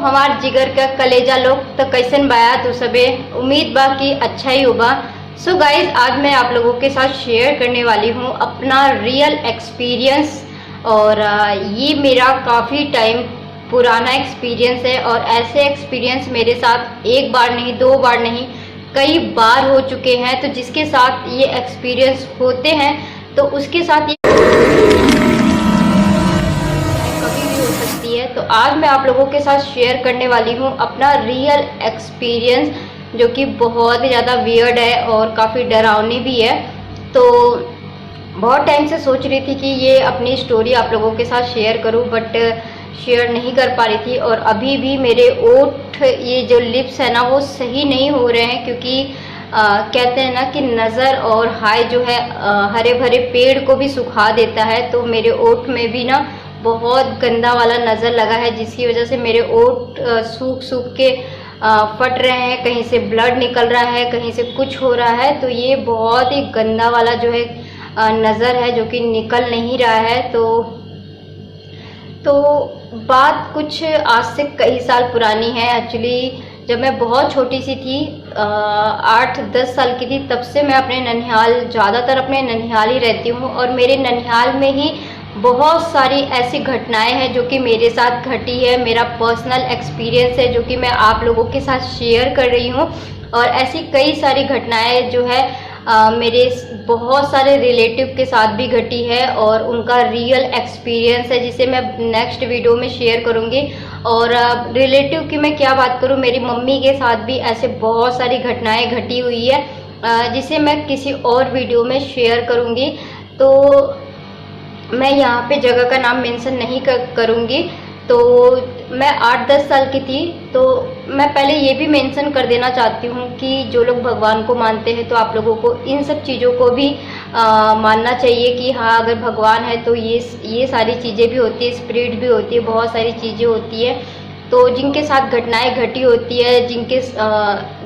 हमार जिगर का कलेजा लोग तो कैसन बाया तो सबे उम्मीद बा कि अच्छा ही होगा। सो गाइज, आज मैं आप लोगों के साथ शेयर करने वाली हूँ अपना रियल एक्सपीरियंस। और ये मेरा काफ़ी टाइम पुराना एक्सपीरियंस है और ऐसे एक्सपीरियंस मेरे साथ एक बार नहीं, दो बार नहीं, कई बार हो चुके हैं। तो जिसके साथ ये एक्सपीरियंस होते हैं तो उसके साथ ये कभी भी हो सकती है। तो आज मैं आप लोगों के साथ शेयर करने वाली हूँ अपना रियल एक्सपीरियंस, जो कि बहुत ही ज़्यादा वियर्ड है और काफ़ी डरावनी भी है। तो बहुत टाइम से सोच रही थी कि ये अपनी स्टोरी आप लोगों के साथ शेयर करूं, बट शेयर नहीं कर पा रही थी। और अभी भी मेरे ओठ, ये जो लिप्स है ना, वो सही नहीं हो रहे हैं, क्योंकि कहते हैं ना कि नज़र और हाय जो है हरे भरे पेड़ को भी सुखा देता है। तो मेरे ओठ में भी ना बहुत गंदा वाला नज़र लगा है, जिसकी वजह से मेरे ओठ सूख सूख के फट रहे हैं, कहीं से ब्लड निकल रहा है, कहीं से कुछ हो रहा है। तो ये बहुत ही गंदा वाला जो है नज़र है, जो कि निकल नहीं रहा है। तो बात कुछ आज से कई साल पुरानी है। एक्चुअली जब मैं बहुत छोटी सी थी, 8-10 साल की थी, तब से मैं अपने ननिहाल, ज़्यादातर अपने ननिहाल ही रहती हूँ। और मेरे ननिहाल में ही बहुत सारी ऐसी घटनाएं हैं जो कि मेरे साथ घटी है। मेरा पर्सनल एक्सपीरियंस है जो कि मैं आप लोगों के साथ शेयर कर रही हूँ। और ऐसी कई सारी घटनाएं जो है मेरे बहुत सारे रिलेटिव के साथ भी घटी है और उनका रियल एक्सपीरियंस है, जिसे मैं नेक्स्ट वीडियो में शेयर करूँगी। और रिलेटिव की मैं क्या बात करूँ, मेरी मम्मी के साथ भी ऐसे बहुत सारी घटनाएं घटी हुई है, जिसे मैं किसी और वीडियो में शेयर करूँगी। तो मैं यहाँ पे जगह का नाम मेंशन नहीं करूँगी। तो मैं 8-10 साल की थी। तो मैं पहले ये भी मेंशन कर देना चाहती हूँ कि जो लोग भगवान को मानते हैं तो आप लोगों को इन सब चीज़ों को भी मानना चाहिए कि हाँ, अगर भगवान है तो ये सारी चीज़ें भी होती है, स्पिरिट भी होती है, बहुत सारी चीज़ें होती है। तो जिनके साथ घटनाएं घटी होती है,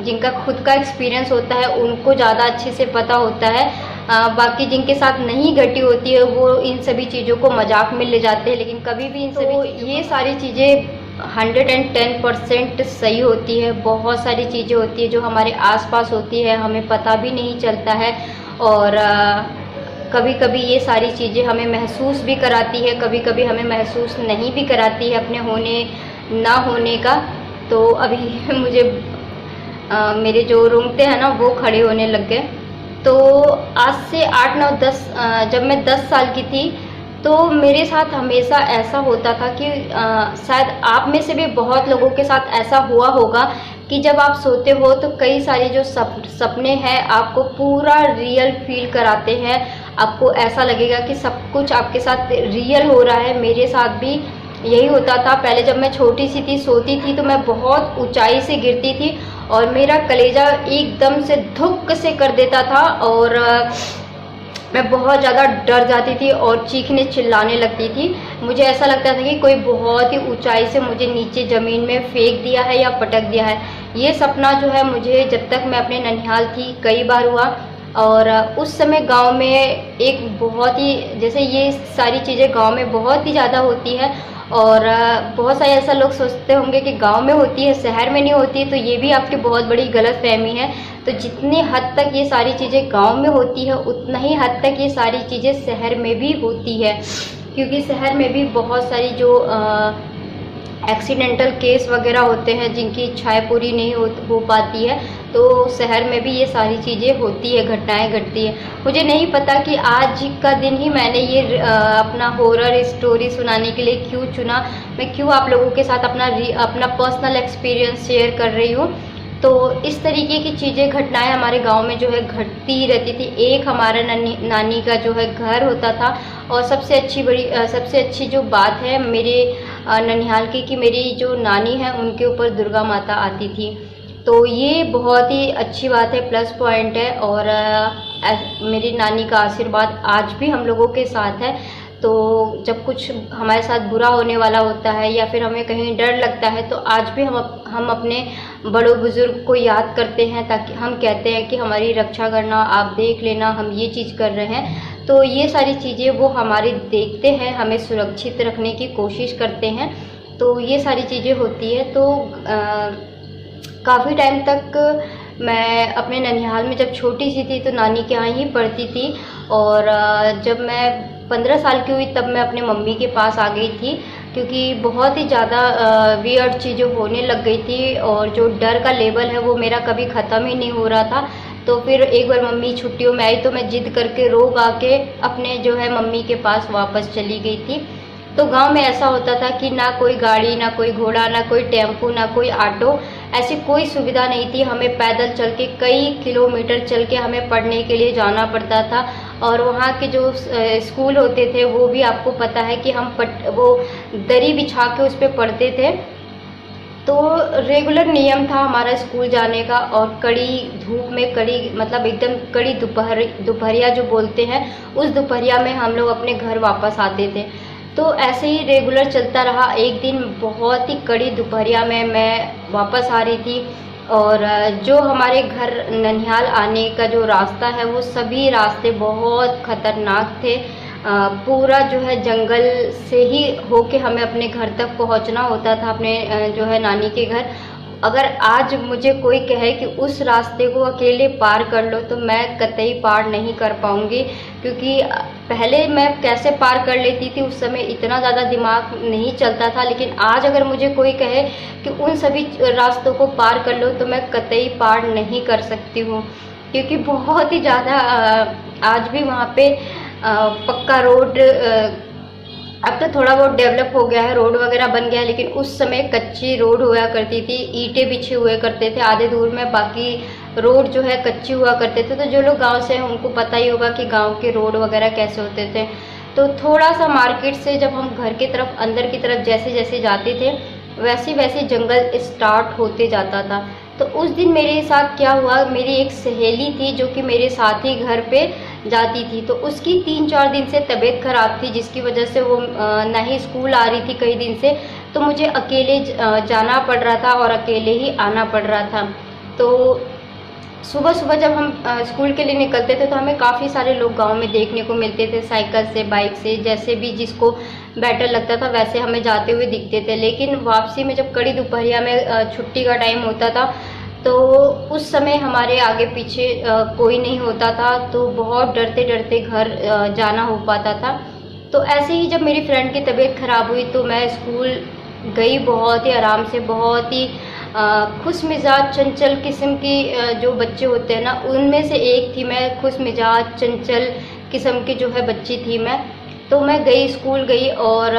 जिनका खुद का एक्सपीरियंस होता है, उनको ज़्यादा अच्छे से पता होता है। बाकी जिनके साथ नहीं घटी होती है वो इन सभी चीज़ों को मजाक में ले जाते हैं, लेकिन कभी भी इन सभी ये सारी चीज़ें 110% सही होती है। बहुत सारी चीज़ें होती है जो हमारे आसपास होती है, हमें पता भी नहीं चलता है। और कभी कभी ये सारी चीज़ें हमें महसूस भी कराती है, कभी कभी हमें महसूस नहीं भी कराती है अपने होने ना होने का। तो अभी मुझे मेरे जो रोंगटे हैं ना वो खड़े होने लग गए। तो आज से 8-9-10 जब मैं 10 साल की थी तो मेरे साथ हमेशा ऐसा होता था कि शायद आप में से भी बहुत लोगों के साथ ऐसा हुआ होगा कि जब आप सोते हो तो कई सारे जो सपने हैं आपको पूरा रियल फील कराते हैं। आपको ऐसा लगेगा कि सब कुछ आपके साथ रियल हो रहा है। मेरे साथ भी यही होता था। पहले जब मैं छोटी सी थी, सोती थी, तो मैं बहुत ऊंचाई से गिरती थी और मेरा कलेजा एकदम से धुक से कर देता था और मैं बहुत ज़्यादा डर जाती थी और चीखने चिल्लाने लगती थी। मुझे ऐसा लगता था कि कोई बहुत ही ऊंचाई से मुझे नीचे ज़मीन में फेंक दिया है या पटक दिया है। ये सपना जो है मुझे जब तक मैं अपने ननिहाल थी कई बार हुआ। और उस समय गांव में एक बहुत ही, जैसे ये सारी चीज़ें गांव में बहुत ही ज़्यादा होती है और बहुत सारे ऐसा लोग सोचते होंगे कि गांव में होती है, शहर में नहीं होती है। तो ये भी आपकी बहुत बड़ी गलतफहमी है। तो जितनी हद तक ये सारी चीज़ें गांव में होती है, उतना ही हद तक ये सारी चीज़ें शहर में भी होती है, क्योंकि शहर में भी बहुत सारी जो एक्सीडेंटल केस वगैरह होते हैं जिनकी इच्छाएं पूरी नहीं हो पाती है। तो शहर में भी ये सारी चीज़ें होती है, घटनाएं घटती है। मुझे नहीं पता कि आज का दिन ही मैंने ये अपना हॉरर स्टोरी सुनाने के लिए क्यों चुना। मैं क्यों आप लोगों के साथ अपना पर्सनल एक्सपीरियंस शेयर कर रही हूँ। तो इस तरीके की चीज़ें, घटनाएं हमारे गांव में जो है घटती ही रहती थी। एक हमारा नानी का जो है घर होता था और सबसे अच्छी जो बात है मेरे ननिहाल की, कि मेरी जो नानी है उनके ऊपर दुर्गा माता आती थी। तो ये बहुत ही अच्छी बात है, प्लस पॉइंट है। और मेरी नानी का आशीर्वाद आज भी हम लोगों के साथ है। तो जब कुछ हमारे साथ बुरा होने वाला होता है या फिर हमें कहीं डर लगता है तो आज भी हम अपने बड़ों बुजुर्ग को याद करते हैं, ताकि हम कहते हैं कि हमारी रक्षा करना, आप देख लेना, हम ये चीज़ कर रहे हैं। तो ये सारी चीज़ें वो हमारी देखते हैं, हमें सुरक्षित रखने की कोशिश करते हैं। तो ये सारी चीज़ें होती है। तो काफ़ी टाइम तक मैं अपने ननिहाल में जब छोटी सी थी तो नानी के यहाँ ही पढ़ती थी, और जब मैं 15 साल की हुई तब मैं अपने मम्मी के पास आ गई थी, क्योंकि बहुत ही ज़्यादा वियर्ड चीज़ें होने लग गई थी और जो डर का लेवल है वो मेरा कभी ख़त्म ही नहीं हो रहा था। तो फिर एक बार मम्मी छुट्टियों में आई तो मैं ज़िद करके रो गा के अपने जो है मम्मी के पास वापस चली गई थी। तो गांव में ऐसा होता था कि ना कोई गाड़ी, ना कोई घोड़ा, ना कोई टेम्पो, ना कोई ऑटो, ऐसी कोई सुविधा नहीं थी। हमें पैदल चल के कई किलोमीटर चल के हमें पढ़ने के लिए जाना पड़ता था। और वहाँ के जो स्कूल होते थे वो भी आपको पता है कि हम वो दरी बिछा के उस पर पढ़ते थे। तो रेगुलर नियम था हमारा स्कूल जाने का, और कड़ी धूप में, कड़ी मतलब एकदम कड़ी दोपहरिया जो बोलते हैं, उस दोपहरिया में हम लोग अपने घर वापस आते थे। तो ऐसे ही रेगुलर चलता रहा। एक दिन बहुत ही कड़ी दोपहरिया में मैं वापस आ रही थी, और जो हमारे घर ननिहाल आने का जो रास्ता है वो सभी रास्ते बहुत ख़तरनाक थे। पूरा जो है जंगल से ही होके हमें अपने घर तक पहुंचना होता था, अपने जो है नानी के घर। अगर आज मुझे कोई कहे कि उस रास्ते को अकेले पार कर लो तो मैं कतई पार नहीं कर पाऊंगी, क्योंकि पहले मैं कैसे पार कर लेती थी उस समय इतना ज़्यादा दिमाग नहीं चलता था। लेकिन आज अगर मुझे कोई कहे कि उन सभी रास्तों को पार कर लो तो मैं कतई पार नहीं कर सकती हूँ, क्योंकि बहुत ही ज़्यादा आज भी वहाँ पे पक्का रोड, अब तो थोड़ा बहुत डेवलप हो गया है, रोड वगैरह बन गया है, लेकिन उस समय कच्ची रोड हुआ करती थी, ईंटें बिछे हुए करते थे आधे दूर में, बाकी रोड जो है कच्ची हुआ करते थे। तो जो लोग गांव से हैं उनको पता ही होगा कि गांव के रोड वगैरह कैसे होते थे। तो थोड़ा सा मार्केट से जब हम घर की तरफ, अंदर की तरफ जैसे जैसे जाते थे वैसे वैसे जंगल स्टार्ट होते जाता था। तो उस दिन मेरे साथ क्या हुआ, मेरी एक सहेली थी जो कि मेरे साथ ही घर पे जाती थी, तो उसकी 3-4 दिन से तबीयत ख़राब थी, जिसकी वजह से वो ना ही स्कूल आ रही थी कई दिन से। तो मुझे अकेले जाना पड़ रहा था और अकेले ही आना पड़ रहा था। तो सुबह सुबह जब हम स्कूल के लिए निकलते थे तो हमें काफ़ी सारे लोग गांव में देखने को मिलते थे, साइकिल से, बाइक से, जैसे भी जिसको बेटर लगता था वैसे हमें जाते हुए दिखते थे। लेकिन वापसी में जब कड़ी दोपहरिया में छुट्टी का टाइम होता था तो उस समय हमारे आगे पीछे कोई नहीं होता था, तो बहुत डरते डरते घर जाना हो पाता था। तो ऐसे ही जब मेरी फ्रेंड की तबीयत ख़राब हुई तो मैं स्कूल गई बहुत ही आराम से, बहुत ही खुश मिजाज चंचल किस्म की जो बच्चे होते हैं ना, उनमें से एक थी मैं, खुश मिजाज चंचल किस्म की जो है बच्ची थी मैं। तो मैं गई, स्कूल गई, और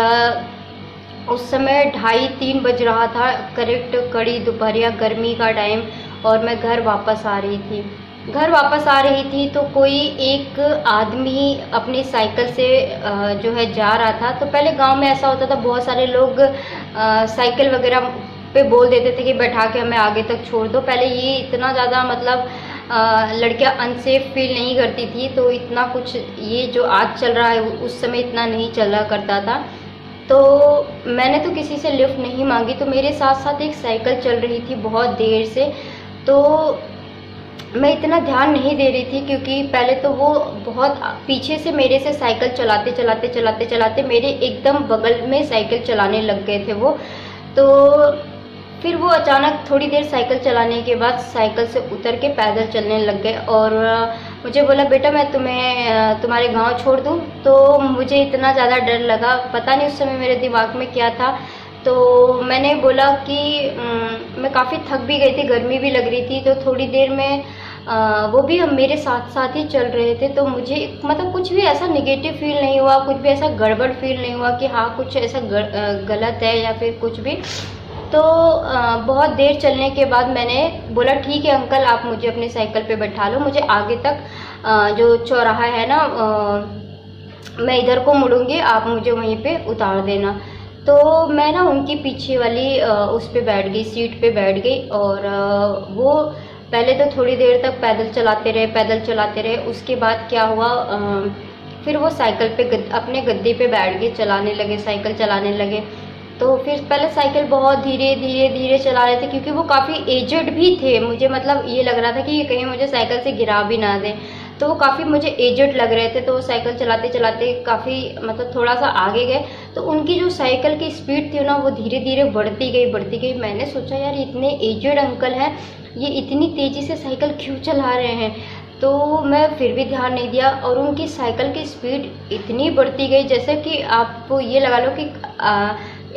उस समय 2:30-3 बज रहा था, करेक्ट कड़ी दोपहरिया गर्मी का टाइम, और मैं घर वापस आ रही थी। घर वापस आ रही थी तो कोई एक आदमी अपनी साइकिल से जो है जा रहा था। तो पहले गांव में ऐसा होता था, बहुत सारे लोग साइकिल वगैरह पे बोल देते थे कि बैठा के हमें आगे तक छोड़ दो। पहले ये इतना ज़्यादा मतलब लड़कियां अनसेफ फील नहीं करती थी, तो इतना कुछ ये जो आज चल रहा है उस समय इतना नहीं चला करता था। तो मैंने तो किसी से लिफ्ट नहीं मांगी, तो मेरे साथ साथ एक साइकिल चल रही थी बहुत देर से। तो मैं इतना ध्यान नहीं दे रही थी, क्योंकि पहले तो वो बहुत पीछे से मेरे से साइकिल चलाते चलाते चलाते चलाते मेरे एकदम बगल में साइकिल चलाने लग गए थे वो। तो फिर वो अचानक थोड़ी देर साइकिल चलाने के बाद साइकिल से उतर के पैदल चलने लग गए, और मुझे बोला, बेटा मैं तुम्हें तुम्हारे गांव छोड़ दूं। तो मुझे इतना ज़्यादा डर लगा, पता नहीं उस समय मेरे दिमाग में क्या था। तो मैंने बोला कि मैं काफ़ी थक भी गई थी, गर्मी भी लग रही थी, तो थोड़ी देर में वो भी हम मेरे साथ साथ ही चल रहे थे। तो मुझे मतलब कुछ भी ऐसा निगेटिव फील नहीं हुआ, कुछ भी ऐसा गड़बड़ फील नहीं हुआ कि हाँ कुछ ऐसा गलत है या फिर कुछ भी। तो बहुत देर चलने के बाद मैंने बोला, ठीक है अंकल, आप मुझे अपनी साइकिल पे बैठा लो, मुझे आगे तक जो चौराहा है ना, मैं इधर को मुड़ूंगी, आप मुझे वहीं पे उतार देना। तो मैं ना उनकी पीछे वाली उस पे बैठ गई, सीट पे बैठ गई, और वो पहले तो थोड़ी देर तक पैदल चलाते रहे। उसके बाद क्या हुआ, फिर वो साइकिल पे अपने गद्दे पे बैठ के चलाने लगे, साइकिल चलाने लगे। तो फिर पहले साइकिल बहुत धीरे धीरे धीरे चला रहे थे, क्योंकि वो काफ़ी एजड भी थे। मुझे मतलब ये लग रहा था कि ये कहीं मुझे साइकिल से गिरा भी ना दे। तो वो काफ़ी मुझे एजड लग रहे थे, तो वो साइकिल चलाते चलाते काफ़ी मतलब थोड़ा सा आगे गए, तो उनकी जो साइकिल की स्पीड थी ना वो धीरे धीरे बढ़ती गई। मैंने सोचा यार इतने एजड अंकल हैं, ये इतनी तेज़ी से साइकिल क्यों चला रहे हैं। तो मैं फिर भी ध्यान नहीं दिया और उनकी साइकिल की स्पीड इतनी बढ़ती गई जैसे कि आप ये लगा लो कि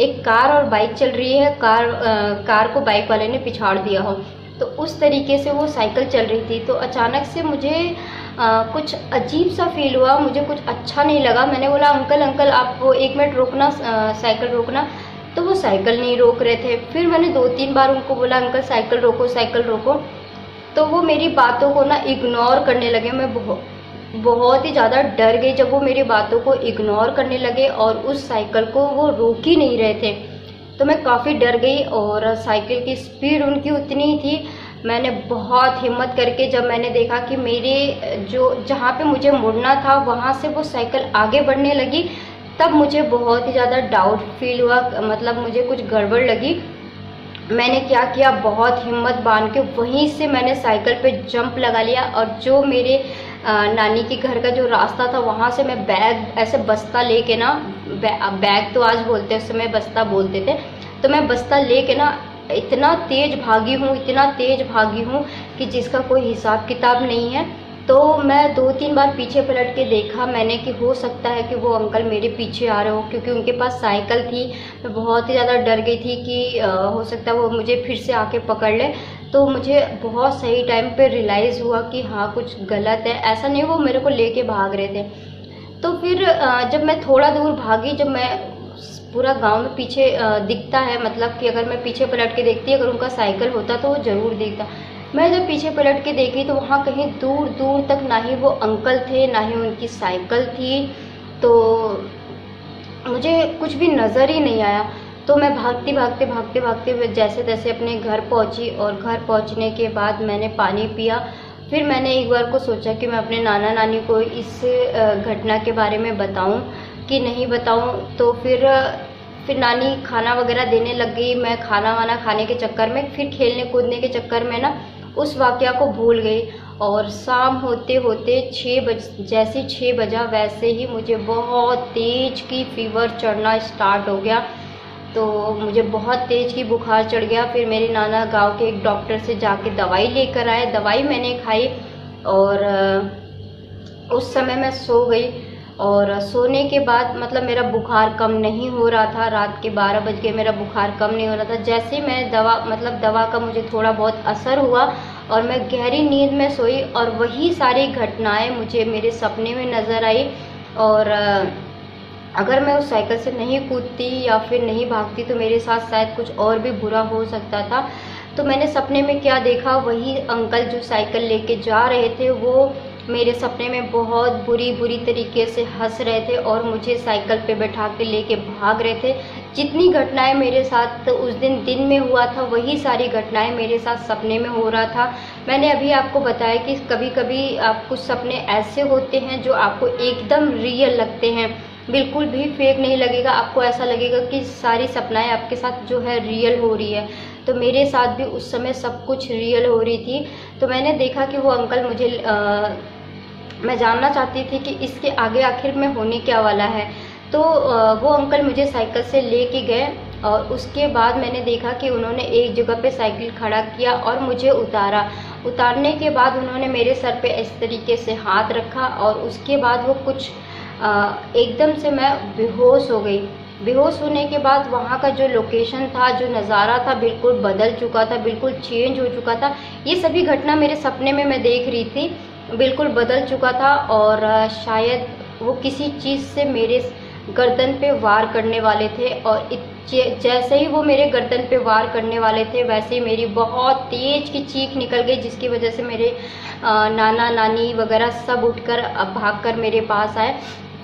एक कार और बाइक चल रही है, कार को बाइक वाले ने पिछाड़ दिया हो, तो उस तरीके से वो साइकिल चल रही थी। तो अचानक से मुझे कुछ अजीब सा फील हुआ, मुझे कुछ अच्छा नहीं लगा। मैंने बोला अंकल अंकल आप वो 1 मिनट रोकना, साइकिल रोकना। तो वो साइकिल नहीं रोक रहे थे। फिर मैंने 2-3 बार उनको बोला अंकल साइकिल रोको, साइकिल रोको। तो वो मेरी बातों को ना इग्नोर करने लगे। मैं बहुत ही ज़्यादा डर गई जब वो मेरी बातों को इग्नोर करने लगे और उस साइकिल को वो रोक ही नहीं रहे थे। तो मैं काफ़ी डर गई और साइकिल की स्पीड उनकी उतनी ही थी। मैंने बहुत हिम्मत करके जब मैंने देखा कि मेरे जो जहाँ पे मुझे मुड़ना था वहाँ से वो साइकिल आगे बढ़ने लगी, तब मुझे बहुत ही ज़्यादा डाउट फील हुआ, मतलब मुझे कुछ गड़बड़ लगी। मैंने क्या किया, बहुत हिम्मत बांध के वहीं से मैंने साइकिल पे जंप लगा लिया और जो मेरे नानी के घर का जो रास्ता था वहाँ से मैं बैग ऐसे बस्ता लेके ना, बैग तो आज बोलते हैं, उस समय बस्ता बोलते थे, तो मैं बस्ता लेके ना इतना तेज़ भागी हूँ कि जिसका कोई हिसाब किताब नहीं है। तो मैं 2-3 बार पीछे पलट के देखा मैंने कि हो सकता है कि वो अंकल मेरे पीछे आ रहे हो, क्योंकि उनके पास साइकिल थी। मैं बहुत ही ज़्यादा डर गई थी कि हो सकता है वो मुझे फिर से आके पकड़ ले। तो मुझे बहुत सही टाइम पे रियलाइज़ हुआ कि हाँ कुछ गलत है, ऐसा नहीं वो मेरे को लेके भाग रहे थे। तो फिर जब मैं थोड़ा दूर भागी, जब मैं पूरा गांव में पीछे दिखता है, मतलब कि अगर मैं पीछे पलट के देखती, अगर उनका साइकिल होता तो वो ज़रूर दिखता। मैं जब पीछे पलट के देखी तो वहाँ कहीं दूर दूर तक ना ही वो अंकल थे ना ही उनकी साइकिल थी, तो मुझे कुछ भी नज़र ही नहीं आया। तो मैं भागते जैसे तैसे अपने घर पहुँची और घर पहुँचने के बाद मैंने पानी पिया। फिर मैंने एक बार को सोचा कि मैं अपने नाना नानी को इस घटना के बारे में बताऊं कि नहीं बताऊं। तो फिर नानी खाना वगैरह देने लग गई। मैं खाना वाना खाने के चक्कर में, फिर खेलने कूदने के चक्कर में ना उस वाक़या को भूल गई। और शाम होते होते 6 बजा वैसे ही मुझे बहुत तेज़ की फीवर चढ़ना स्टार्ट हो गया। तो मुझे बहुत तेज़ की बुखार चढ़ गया। फिर मेरे नाना गांव के एक डॉक्टर से जाके दवाई लेकर आए, दवाई मैंने खाई और उस समय मैं सो गई। और सोने के बाद मतलब मेरा बुखार कम नहीं हो रहा था, रात के 12 बज गए, मेरा बुखार कम नहीं हो रहा था। जैसे मैं दवा का मुझे थोड़ा बहुत असर हुआ और मैं गहरी नींद में सोई और वही सारी घटनाएं मुझे मेरे सपने में नज़र आई। और अगर मैं उस साइकिल से नहीं कूदती या फिर नहीं भागती तो मेरे साथ शायद कुछ और भी बुरा हो सकता था। तो मैंने सपने में क्या देखा, वही अंकल जो साइकिल लेके जा रहे थे वो मेरे सपने में बहुत बुरी तरीके से हंस रहे थे और मुझे साइकिल पे बैठा के लेके भाग रहे थे। जितनी घटनाएं मेरे साथ उस दिन में हुआ था वही सारी घटनाएं मेरे साथ सपने में हो रहा था। मैंने अभी आपको बताया कि कभी कभी आप कुछ सपने ऐसे होते हैं जो आपको एकदम रियल लगते हैं, बिल्कुल भी फेक नहीं लगेगा। आपको ऐसा लगेगा कि सारी सपनाएं आपके साथ जो है रियल हो रही है। तो मेरे साथ भी उस समय सब कुछ रियल हो रही थी। तो मैंने देखा कि वो अंकल मुझे मैं जानना चाहती थी कि इसके आगे आखिर में होने क्या वाला है। तो वो अंकल मुझे साइकिल से लेके गए और उसके बाद मैंने देखा कि उन्होंने एक जगह पे साइकिल खड़ा किया और मुझे उतारने के बाद उन्होंने मेरे सर पे इस तरीके से हाथ रखा और उसके बाद वो कुछ एकदम से मैं बेहोश हो गई। बेहोश होने के बाद वहाँ का जो लोकेशन था, जो नज़ारा था, बिल्कुल बदल चुका था, बिल्कुल चेंज हो चुका था। ये सभी घटना मेरे सपने में मैं देख रही थी, बिल्कुल बदल चुका था और शायद वो किसी चीज़ से मेरे गर्दन पे वार करने वाले थे। और जैसे ही वो मेरे गर्दन पे वार करने वाले थे वैसे ही मेरी बहुत तेज़ की चीख निकल गई, जिसकी वजह से मेरे नाना नानी वगैरह सब उठकर भागकर मेरे पास आए।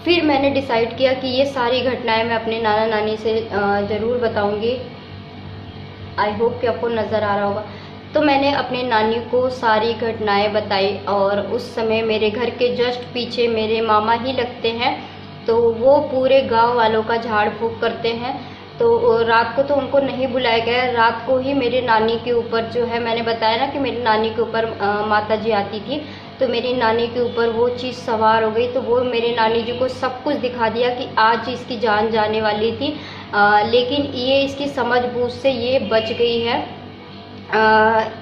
फिर मैंने डिसाइड किया कि ये सारी घटनाएं मैं अपने नाना नानी से ज़रूर बताऊंगी। आई होप कि आपको नज़र आ रहा होगा। तो मैंने अपने नानी को सारी घटनाएं बताई और उस समय मेरे घर के जस्ट पीछे मेरे मामा ही लगते हैं, तो वो पूरे गांव वालों का झाड़ फूंक करते हैं। तो रात को तो उनको नहीं बुलाया गया, रात को ही मेरे नानी के ऊपर जो है, मैंने बताया ना कि मेरी नानी के ऊपर माता जी आती थी, तो मेरी नानी के ऊपर वो चीज़ सवार हो गई। तो वो मेरी नानी जी को सब कुछ दिखा दिया कि आज इसकी जान जाने वाली थी, लेकिन ये इसकी समझबूझ से ये बच गई है,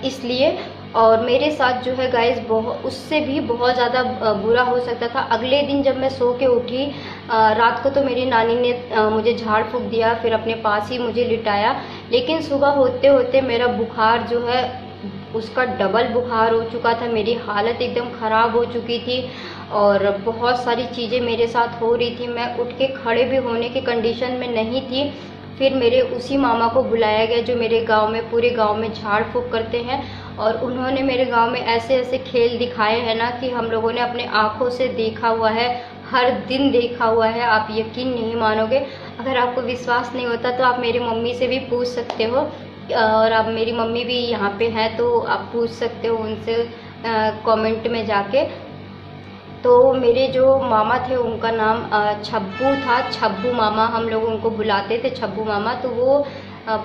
इसलिए। और मेरे साथ जो है गाइस उससे भी बहुत ज़्यादा बुरा हो सकता था। अगले दिन जब मैं सो के उठी रात को, तो मेरी नानी ने मुझे झाड़ फूंक दिया, फिर अपने पास ही मुझे लिटाया। लेकिन सुबह होते होते मेरा बुखार जो है उसका डबल बुखार हो चुका था, मेरी हालत एकदम ख़राब हो चुकी थी और बहुत सारी चीज़ें मेरे साथ हो रही थी। मैं उठ के खड़े भी होने की कंडीशन में नहीं थी। फिर मेरे उसी मामा को बुलाया गया जो मेरे गांव में, पूरे गांव में झाड़ फूंक करते हैं, और उन्होंने मेरे गांव में ऐसे ऐसे खेल दिखाए हैं ना कि हम लोगों ने अपने आँखों से देखा हुआ है, हर दिन देखा हुआ है। आप यकीन नहीं मानोगे। अगर आपको विश्वास नहीं होता तो आप मेरी मम्मी से भी पूछ सकते हो, और अब मेरी मम्मी भी यहाँ पे हैं तो आप पूछ सकते हो उनसे कमेंट में जाके। तो मेरे जो मामा थे उनका नाम छब्बू था, छब्बू मामा हम लोग उनको बुलाते थे, छब्बू मामा। तो वो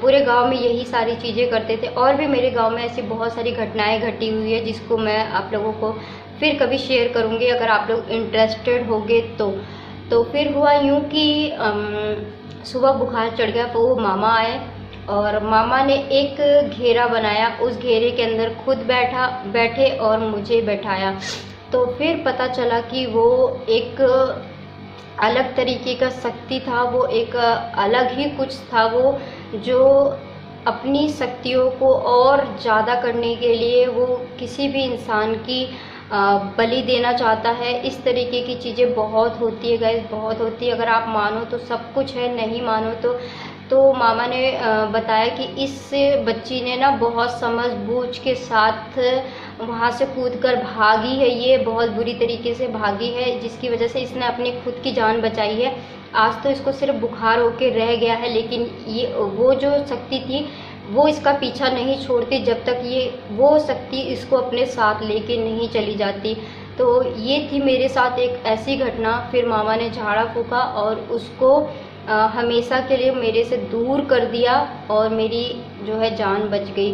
पूरे गांव में यही सारी चीज़ें करते थे। और भी मेरे गांव में ऐसी बहुत सारी घटनाएं घटी हुई है जिसको मैं आप लोगों को फिर कभी शेयर करूंगी अगर आप लोग इंटरेस्टेड होगे तो फिर हुआ यूँ कि सुबह बुखार चढ़ गया, तो वो मामा आए और मामा ने एक घेरा बनाया, उस घेरे के अंदर खुद बैठे और मुझे बैठाया। तो फिर पता चला कि वो एक अलग तरीके का शक्ति था, वो एक अलग ही कुछ था, वो जो अपनी शक्तियों को और ज़्यादा करने के लिए वो किसी भी इंसान की बलि देना चाहता है। इस तरीके की चीज़ें बहुत होती है गाइस, बहुत होती है। अगर आप मानो तो सब कुछ है, नहीं मानो तो मामा ने बताया कि इस बच्ची ने ना बहुत समझबूझ के साथ वहाँ से कूदकर भागी है, ये बहुत बुरी तरीके से भागी है, जिसकी वजह से इसने अपनी खुद की जान बचाई है। आज तो इसको सिर्फ बुखार होके रह गया है, लेकिन ये वो जो शक्ति थी वो इसका पीछा नहीं छोड़ती जब तक ये वो शक्ति इसको अपने साथ लेके नहीं चली जाती। तो ये थी मेरे साथ एक ऐसी घटना। फिर मामा ने झाड़ा फूका और उसको हमेशा के लिए मेरे से दूर कर दिया और मेरी जो है जान बच गई।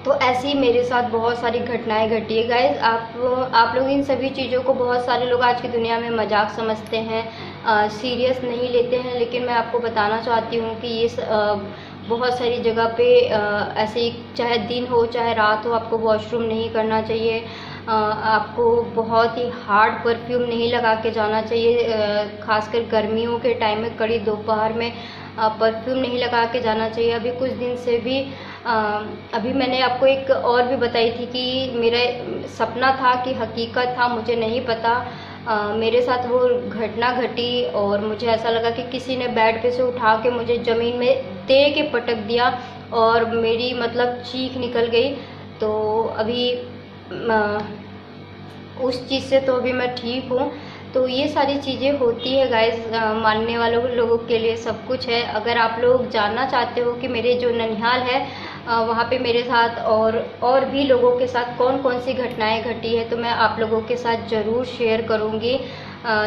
तो ऐसे ही मेरे साथ बहुत सारी घटनाएं घटी है गाइज। आप लोग इन सभी चीज़ों को, बहुत सारे लोग आज की दुनिया में मजाक समझते हैं, सीरियस नहीं लेते हैं, लेकिन मैं आपको बताना चाहती हूँ कि ये बहुत सारी जगह पे ऐसे, चाहे दिन हो चाहे रात हो, आपको वॉशरूम नहीं करना चाहिए, आपको बहुत ही हार्ड परफ्यूम नहीं लगा के जाना चाहिए, खासकर गर्मियों के टाइम में कड़ी दोपहर में परफ्यूम नहीं लगा के जाना चाहिए। अभी कुछ दिन से भी अभी मैंने आपको एक और भी बताई थी कि मेरा सपना था कि हकीकत था, मुझे नहीं पता। मेरे साथ वो घटना घटी और मुझे ऐसा लगा कि किसी ने बेड पे से उठा के मुझे ज़मीन में दे के पटक दिया और मेरी मतलब चीख निकल गई। तो अभी उस चीज़ से तो अभी मैं ठीक हूँ। तो ये सारी चीज़ें होती है गाइस, मानने वालों लोगों के लिए सब कुछ है। अगर आप लोग जानना चाहते हो कि मेरे जो ननिहाल है वहाँ पे मेरे साथ और भी लोगों के साथ कौन कौन सी घटनाएं घटी है, तो मैं आप लोगों के साथ ज़रूर शेयर करूँगी।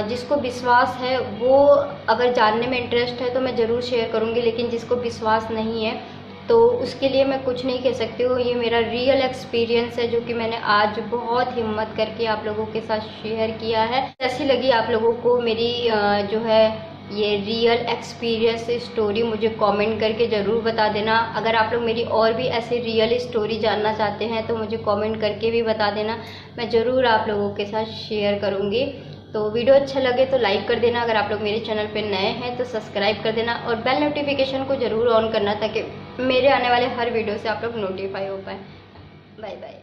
जिसको विश्वास है वो, अगर जानने में इंटरेस्ट है तो मैं ज़रूर शेयर करूँगी, लेकिन जिसको विश्वास नहीं है तो उसके लिए मैं कुछ नहीं कह सकती हूँ। ये मेरा रियल एक्सपीरियंस है जो कि मैंने आज बहुत हिम्मत करके आप लोगों के साथ शेयर किया है। कैसी लगी आप लोगों को मेरी जो है ये रियल एक्सपीरियंस स्टोरी, मुझे कमेंट करके ज़रूर बता देना। अगर आप लोग मेरी और भी ऐसे रियल स्टोरी जानना चाहते हैं तो मुझे कमेंट करके भी बता देना, मैं ज़रूर आप लोगों के साथ शेयर करूँगी। तो वीडियो अच्छा लगे तो लाइक कर देना, अगर आप लोग मेरे चैनल पे नए हैं तो सब्सक्राइब कर देना और बेल नोटिफिकेशन को ज़रूर ऑन करना ताकि मेरे आने वाले हर वीडियो से आप लोग नोटिफाई हो पाए। Bye bye.